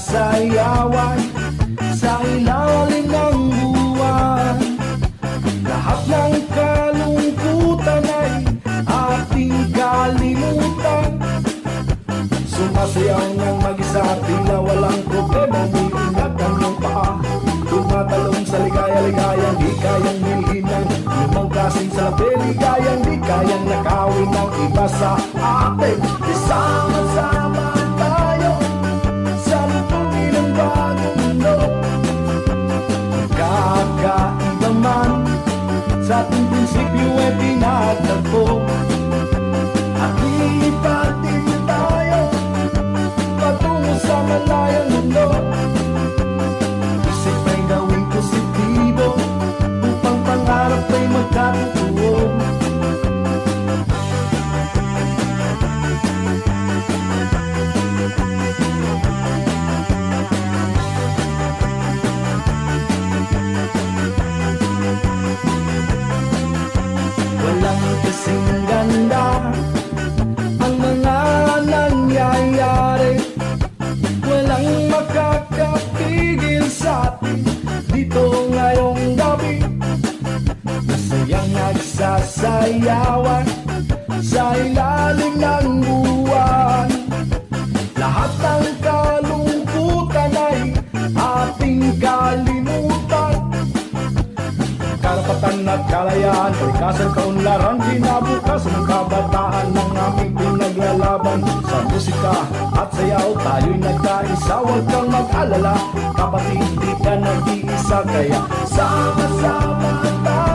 nagsasayawan sa ilalim ng buwan. Lahat ng kalungkutan ay ating kalimutan. Sumasayaw ng mag-isa, tila walang problema. Umiingat ang iyong paa, tumatalong sa ligaya-ligayang di kayang bilhin ng lumang klaseng salapi. Ligayang di kayang nakawin ng iba sa atin. Isama-sama tayo sa lupungin ng bagong mundo. Kakaiba man sa ating prinsipyo ay pinagtagpo. At lipat din tayo patungo sa malayang mundo. Isip ay gawing positibo upang pangarap ay magkatutuo. Walang kasing ganda ang mga nangyayari. Walang makakapigil sa atin dito ngayong gabi. Masayang nagsasayawan sa ilalim ng buwan. Lahat ng kalungkutan ay ating kalimutan. Karapatan at kalayaan, kalikasan, kaunlaran, kinabukasan ng kabataan ng aming pinaglalaban. Sa musika at sayaw, tayo'y nagkaisa. Huwag kang mag-alala, kapatid, di ka nag-iisa. Kaya sama-sama tayo